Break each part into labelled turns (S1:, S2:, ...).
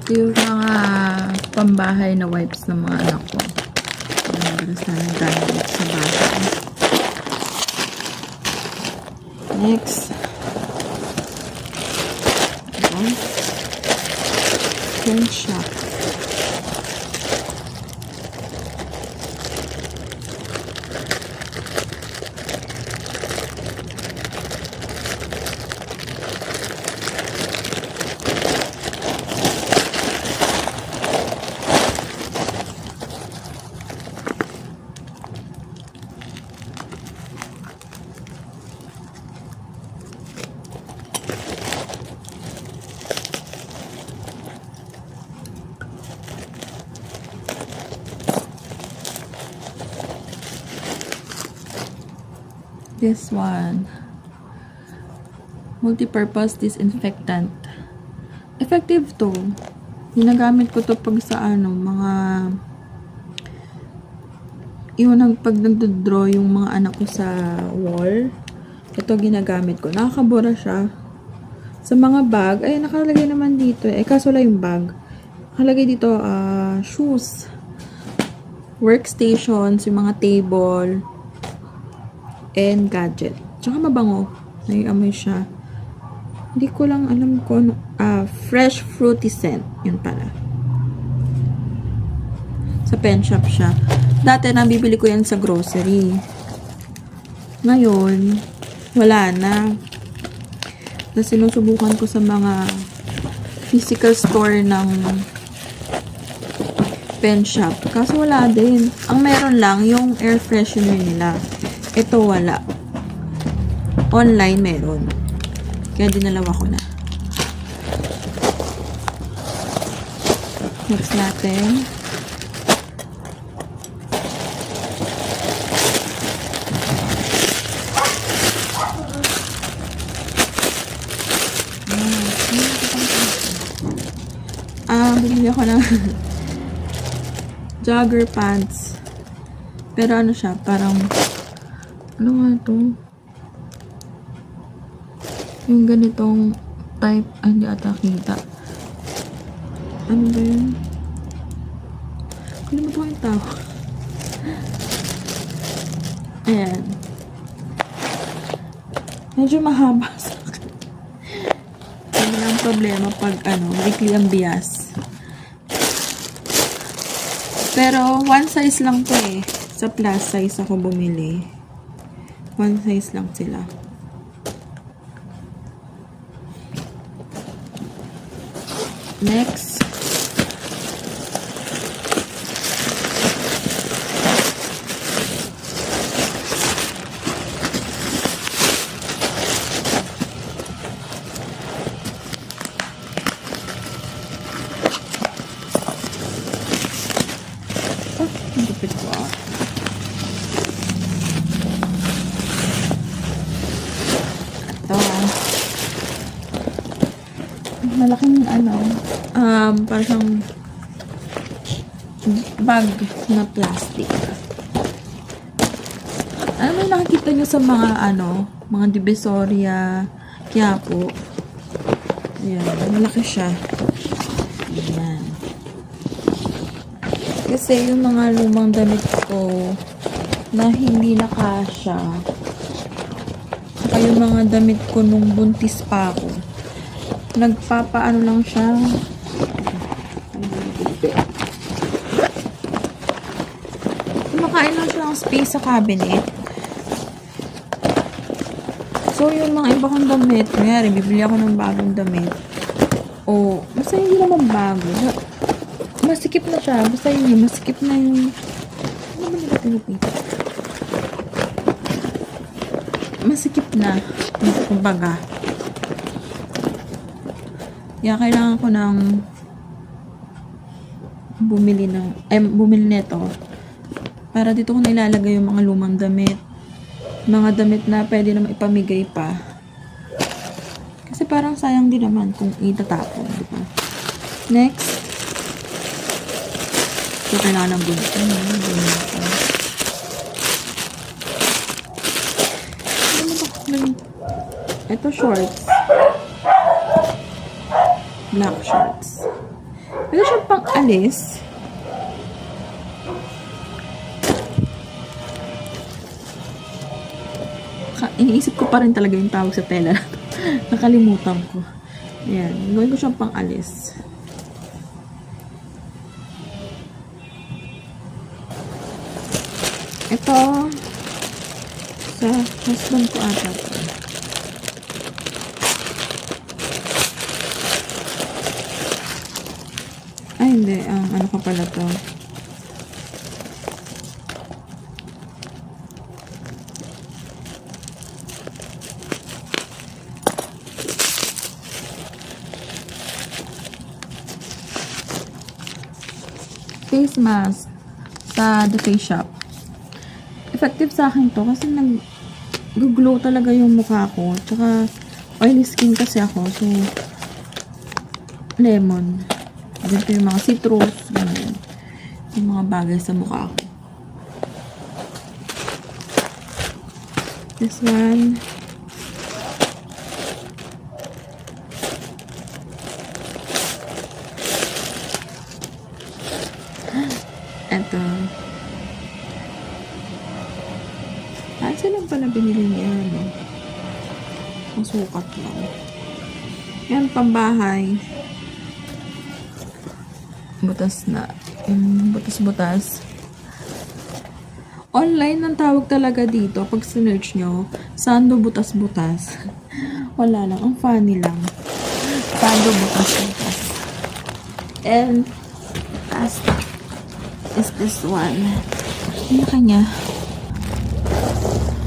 S1: Ito yung mga pambahay na wipes ng mga anak ko. Madalas na naggamit sa bahay. Next. Ito. Pen shop. This one, multi-purpose disinfectant. Effective to. Ginagamit ko to pag sa mga pag nagdo-draw yung mga anak ko sa wall. Ito ginagamit ko. Nakakabura siya. Sa mga bag, ay nakalagay naman dito. Kaso lang yung bag. Nakalagay dito, shoes, workstations, yung mga table, and gadget. Tsaka mabango. Naiamoy siya. Hindi ko lang alam kung fresh fruity scent. Yun pala. Sa pen shop siya. Dati nabibili ko yan sa grocery. Ngayon, wala na. Tapos sinusubukan ko sa mga physical store ng pen shop. Kaso wala din. Ang meron lang yung air freshener nila. Ito wala. Online meron. Kaya dinalawa ko na. Next natin. Bumili ako ng jogger pants. Pero ano siya, parang ano nga ito? Yung ganitong type, hindi ata kita. Ano ba yun? Hindi mo ito yung tao. Ayan. Medyo mahaba sa akin. Hindi lang problema pag maikli ang bias. Pero one size lang to eh. Sa plus size ako bumili. One size lang sila. Next. Oh, lupit ko ah. Malaking parang bag na plastic. Ano may nakikita nyo sa mga mga Divisoria, Quiapo. Ayan, malaki siya. Ayan. Kasi yung mga lumang damit ko na hindi nakasya, saka yung mga damit ko nung buntis pa ako, nagpapaano lang siya. Kumakain lang siya ng space sa cabinet. So, yung mga iba kong damit, mayari, bibili ako ng bagong damit. O, basta hindi naman bago. Masikip na siya. Basta yun, masikip na yung... Ano ba nila tinipita? Masikip na. Kumbaga. Kaya kailangan ko ng bumili nito para dito ko nilalagay yung mga lumang damit, mga damit na pwede naman ipamigay pa, kasi parang sayang din naman kung itatapon, di ba? Next, so kailangan ng bunito. Ito shorts, black shorts. Pwede siyang pang alis. Iniisip ko pa rin talaga yung tawag sa tela na to. Nakalimutan ko. Ayan. Gawin ko siyang pang alis. Ito, sa husband ko ata to. Ay, hindi. Ano pa pala to? Face mask sa The Face Shop. Effective sa akin to kasi nag-glow talaga yung mukha ko. Tsaka oily skin kasi ako. So, lemon. Dito yung mga citrus. Ganyan. Yung mga bagay sa mukha ko. This one. Ito. Saan pala binili niya? Masukat lang. Yan, pambahay. Butas na. Butas-butas. Online ang tawag talaga dito. Pag sinerch nyo, Sando butas-butas. Wala lang. Ang funny lang. Sando butas-butas. And, last is this one. Ano kanya?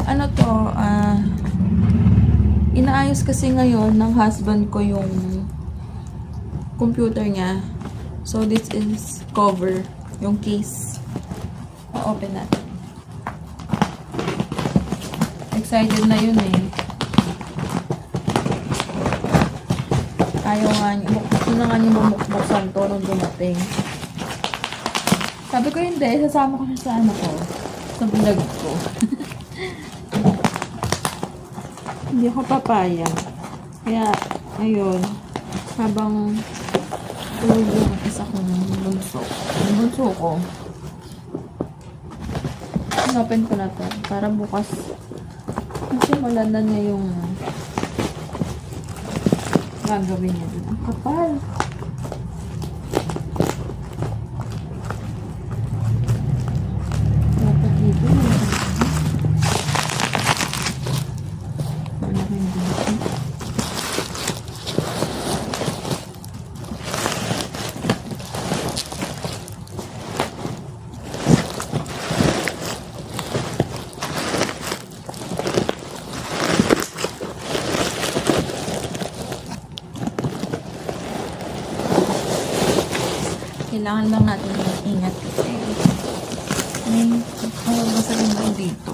S1: Ano to? Inaayos kasi ngayon ng husband ko yung computer niya. So, this is cover. Yung case. O-open natin. Excited na yun eh. Ayaw nga niya. Gusto na nga niya bumuksan to nung dumating. Sabi ko hindi. Sasama ko siya sa ano ko. Sa vlog ko. Hindi ako papayag. Kaya, ayun. Habang tulog yung isa kong bunso. Yung bunso ko. Open ko na to. Para bukas. Simulan na niya yung gagawin niya dun. Ang kapal. Dapat dito. Wala kayong dito. Kailangan lang natin ingat kasi may masaling lang dito.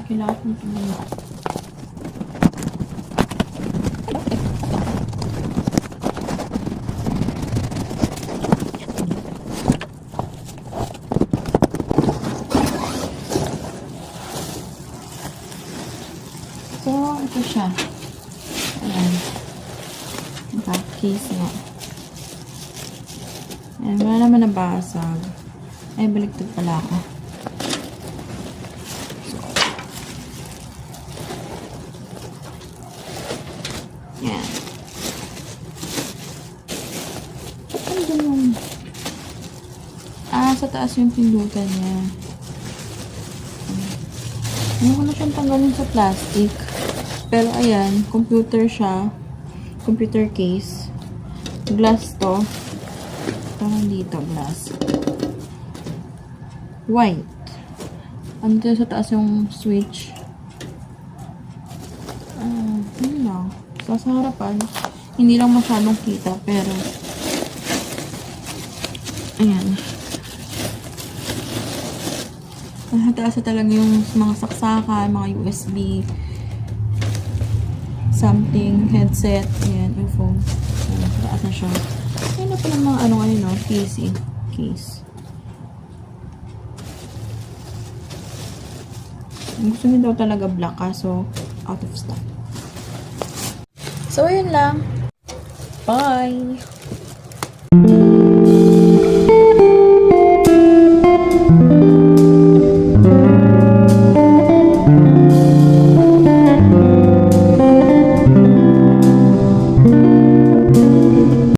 S1: Kailangan kong tumulong. So, ito siya. Ayan. Case nga. Ayan, wala naman nabasag. Ay, baliktad pala ako. Ayan. Ano ganun? Sa taas yung pindutan niya. Hindi ko na siyang tanggalin sa plastic. Pero ayan, computer siya. Computer case. Glass to. Parang dito, glass. White. Ano to sa taas yung switch? Yun lang. So, sa harapan, hindi lang masyadong kita, pero ayan. Lahat itaas na talaga yung mga saksakan, mga USB, something, headset, ayan, earphone. Ayan, taas na siya. Ayan na pala mga ano, PC case. Gusto niya daw talaga black, kaso out of stock. So, ayun lang. Bye!